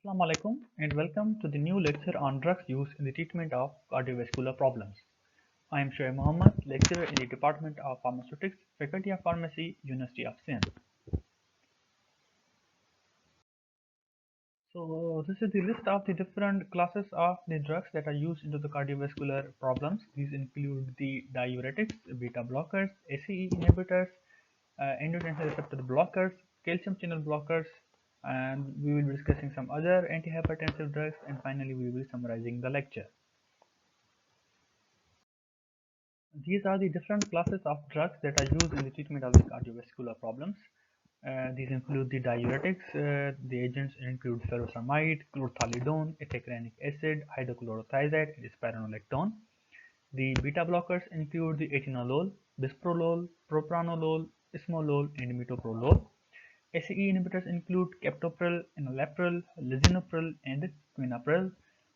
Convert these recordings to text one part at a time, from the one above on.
Assalamu alaikum and welcome to the new lecture on drugs used in the treatment of cardiovascular problems. I am Shoaib Mohammed, lecturer in the Department of Pharmaceutics, Faculty of Pharmacy, University of Sindh. So this is the list of the different classes of the drugs that are used into the cardiovascular problems. These include the diuretics, beta blockers, ACE inhibitors, angiotensin receptor blockers, calcium channel blockers, and we will be discussing some other antihypertensive drugs, and finally we will be summarizing the lecture. These are the different classes of drugs that are used in the treatment of the cardiovascular problems. These include the diuretics. The agents include furosemide, chlorthalidone, ethacranic acid, hydrochlorothiazide, and spironolactone. The beta blockers include the atenolol, bisoprolol, propranolol, esmolol, and metoprolol. ACE inhibitors include captopril, enalapril, lisinopril, and quinapril.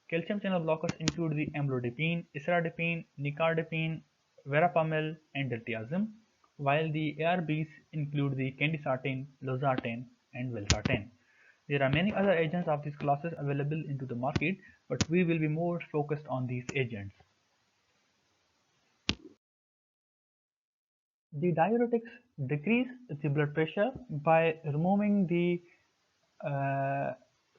Calcium channel blockers include the amlodipine, isradipine, nicardipine, verapamil, and diltiazem, while the ARBs include the candesartan, losartan, and valsartan. There are many other agents of these classes available into the market, but we will be more focused on these agents. The diuretics decrease the blood pressure by removing the uh,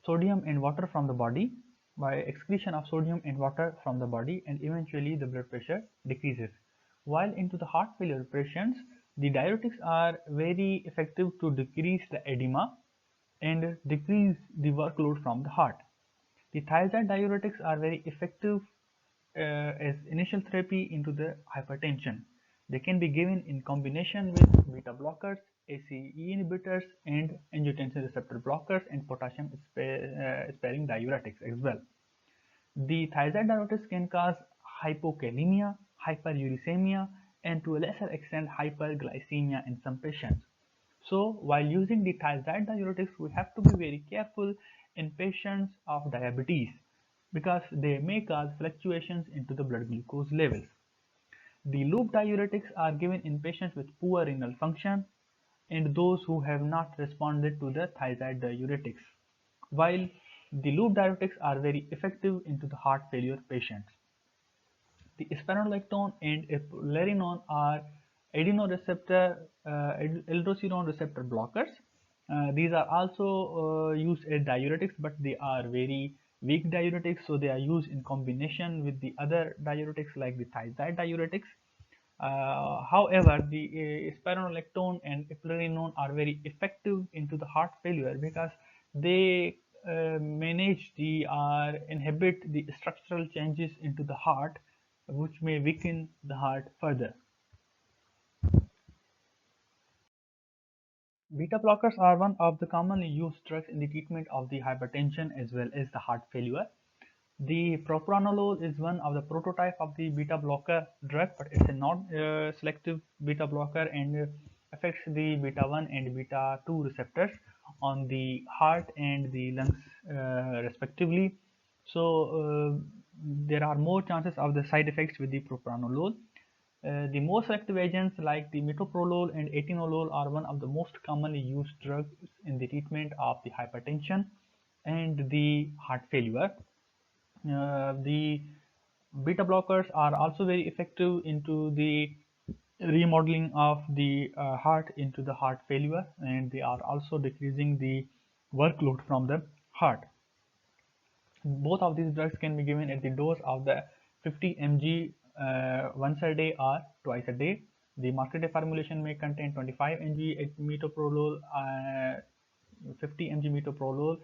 sodium and water from the body, by excretion of sodium and water from the body, and eventually the blood pressure decreases. While into the heart failure patients, the diuretics are very effective to decrease the edema and decrease the workload from the heart. The thiazide diuretics are very effective as initial therapy into the hypertension. They can be given in combination with beta blockers, ACE inhibitors, and angiotensin receptor blockers, and potassium sparing diuretics as well. The thiazide diuretics can cause hypokalemia, hyperuricemia, and to a lesser extent hyperglycemia in some patients. So while using the thiazide diuretics, we have to be very careful in patients of diabetes because they may cause fluctuations into the blood glucose levels. The loop diuretics are given in patients with poor renal function and those who have not responded to the thiazide diuretics, while the loop diuretics are very effective into the heart failure patients. The spironolactone and eplerenone are aldosterone receptor blockers. These are also used as diuretics, but they are very weak diuretics, so they are used in combination with the other diuretics like the thiazide diuretics. However, the spironolactone and eplerenone are very effective into the heart failure because they manage the or inhibit the structural changes into the heart, which may weaken the heart further. Beta blockers are one of the commonly used drugs in the treatment of the hypertension as well as the heart failure. The propranolol is one of the prototype of the beta blocker drug, but it's a non-selective beta blocker and affects the beta 1 and beta 2 receptors on the heart and the lungs respectively. So there are more chances of the side effects with the propranolol. The most selective agents like the metoprolol and atenolol are one of the most commonly used drugs in the treatment of the hypertension and the heart failure. The beta blockers are also very effective into the remodeling of the heart into the heart failure, and they are also decreasing the workload from the heart. Both of these drugs can be given at the dose of the 50 mg once a day or twice a day. The marketed formulation may contain 25 mg metoprolol, 50 mg metoprolol,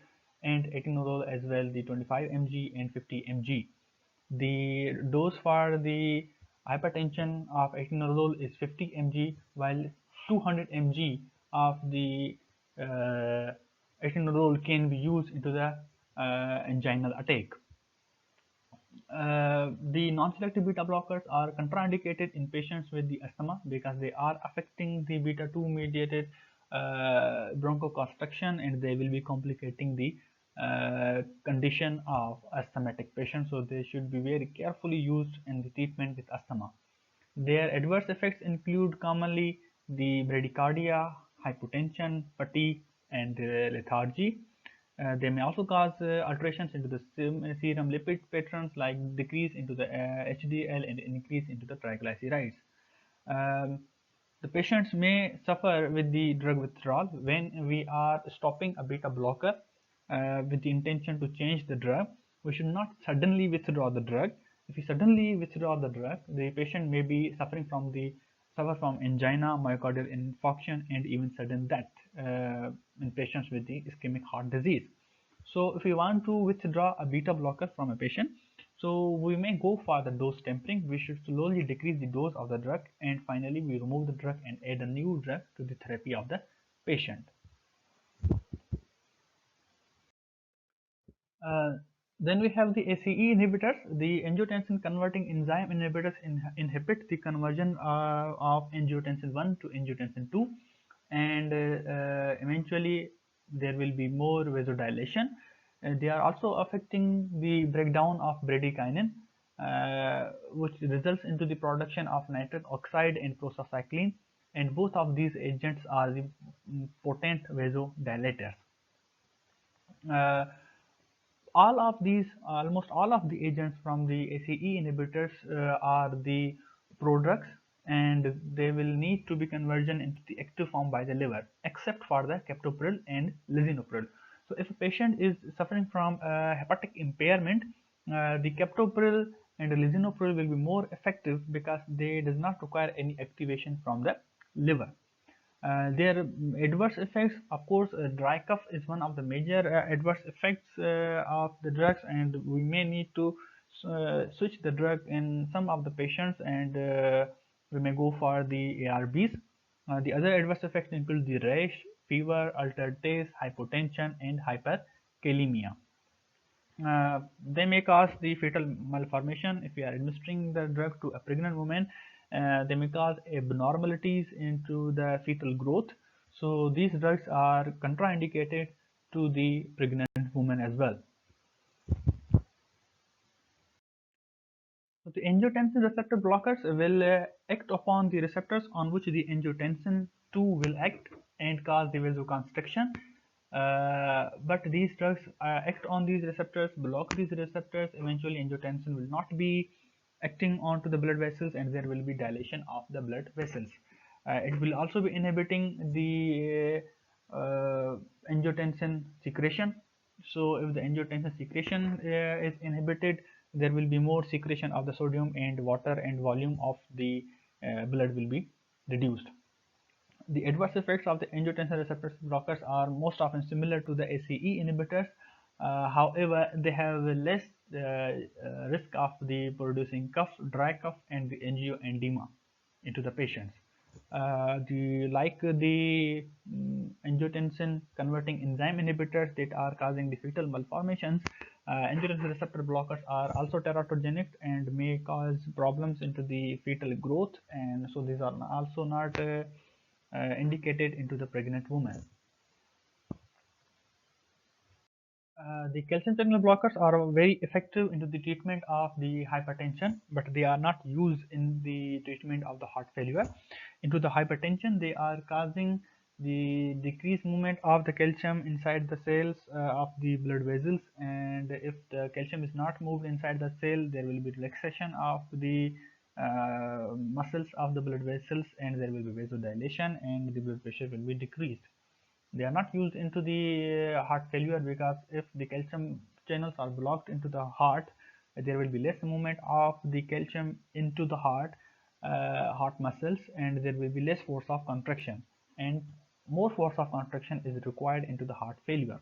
and atenolol as well, the 25 mg and 50 mg. The dose for the hypertension of atenolol is 50 mg, while 200 mg of the atenolol can be used into the anginal attack. The non-selective beta blockers are contraindicated in patients with the asthma because they are affecting the beta 2 mediated bronchoconstriction, and they will be complicating the condition of asthmatic patients, so they should be very carefully used in the treatment with asthma. Their adverse effects include commonly the bradycardia, hypotension, fatigue, and lethargy. They may also cause alterations into the serum lipid patterns, like decrease into the HDL and increase into the triglycerides. Um, the patients may suffer with the drug withdrawal when we are stopping a beta blocker with the intention to change the drug. We should not suddenly withdraw the drug. If we suddenly withdraw the drug, the patient may be suffer from angina, myocardial infarction, and even sudden death in patients with the ischemic heart disease. So if we want to withdraw a beta blocker from a patient, so we may go for the dose tempering. We should slowly decrease the dose of the drug, and finally we remove the drug and add a new drug to the therapy of the patient. Uh, then we have the ACE inhibitors. The angiotensin converting enzyme inhibitors inhibit the conversion of angiotensin 1 to angiotensin 2, and eventually there will be more vasodilation. They are also affecting the breakdown of bradykinin, which results into the production of nitric oxide and prostacyclin, and both of these agents are the potent vasodilators. Uh, almost all of the agents from the ACE inhibitors are the prodrugs, and they will need to be conversion into the active form by the liver, except for the captopril and lisinopril. So if a patient is suffering from hepatic impairment, the captopril and the lisinopril will be more effective because they does not require any activation from the liver. Their adverse effects, of course, dry cough is one of the major adverse effects of the drugs, and we may need to switch the drug in some of the patients, and we may go for the ARBs. The other adverse effects include the rash, fever, altered taste, hypotension, and hyperkalemia. They may cause the fetal malformation if we are administering the drug to a pregnant woman. They may cause abnormalities into the fetal growth. So these drugs are contraindicated to the pregnant woman as well. So the angiotensin receptor blockers will act upon the receptors on which the angiotensin 2 will act and cause the vasoconstriction. But these drugs act on these receptors, block these receptors. Eventually, angiotensin will not be acting onto the blood vessels, and there will be dilation of the blood vessels. It will also be inhibiting the angiotensin secretion. So if the angiotensin secretion is inhibited, there will be more secretion of the sodium and water, and volume of the blood will be reduced. The adverse effects of the angiotensin receptor blockers are most often similar to the ACE inhibitors. However, they have less risk of the producing cough, dry cough, and the angioedema into the patients. The angiotensin converting enzyme inhibitors that are causing the fetal malformations, angiotensin receptor blockers are also teratogenic and may cause problems into the fetal growth, and so these are also not indicated into the pregnant woman. The calcium channel blockers are very effective into the treatment of the hypertension, but they are not used in the treatment of the heart failure. Into the hypertension, they are causing the decreased movement of the calcium inside the cells of the blood vessels, and if the calcium is not moved inside the cell, there will be relaxation of the muscles of the blood vessels, and there will be vasodilation, and the blood pressure will be decreased. They are not used into the heart failure because if the calcium channels are blocked into the heart, there will be less movement of the calcium into the heart muscles, and there will be less force of contraction, and more force of contraction is required into the heart failure.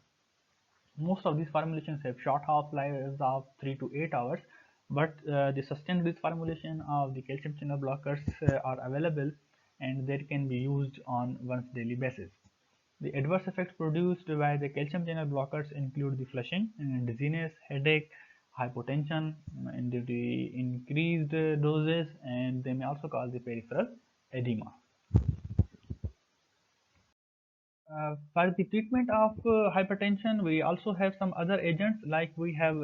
Most of these formulations have short half-lives of 3 to 8 hours, but the sustained release formulation of the calcium channel blockers are available, and they can be used on once daily basis. The adverse effects produced by the calcium channel blockers include the flushing, dizziness, headache, hypotension, and the increased doses, and they may also cause the peripheral edema. For the treatment of hypertension, we also have some other agents, like we have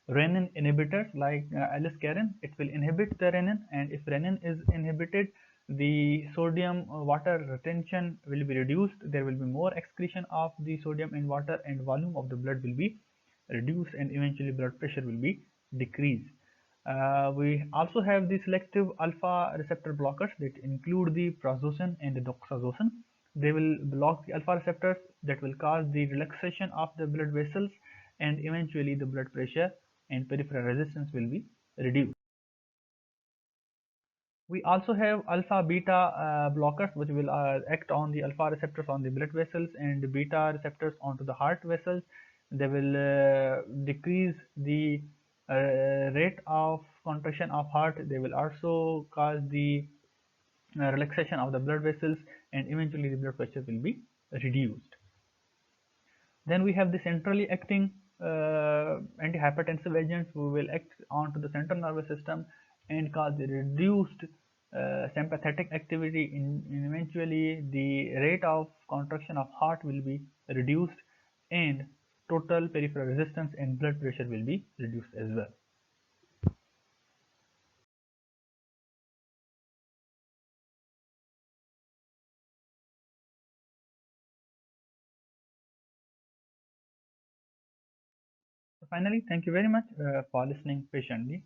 renin inhibitors like aliskiren. It will inhibit the renin, and if renin is inhibited, the sodium water retention will be reduced. There will be more excretion of the sodium in water, and volume of the blood will be reduced, and eventually blood pressure will be decreased. We also have the selective alpha receptor blockers that include the prazosin and the doxazosin. They will block the alpha receptors that will cause the relaxation of the blood vessels, and eventually the blood pressure and peripheral resistance will be reduced. We also have alpha beta blockers, which will act on the alpha receptors on the blood vessels and beta receptors onto the heart vessels. They will decrease the rate of contraction of heart. They will also cause the relaxation of the blood vessels, and eventually the blood pressure will be reduced. Then we have the centrally acting antihypertensive agents who will act onto the central nervous system and cause the reduced sympathetic activity. In eventually the rate of contraction of heart will be reduced, and total peripheral resistance and blood pressure will be reduced as well. So finally, thank you very much for listening patiently.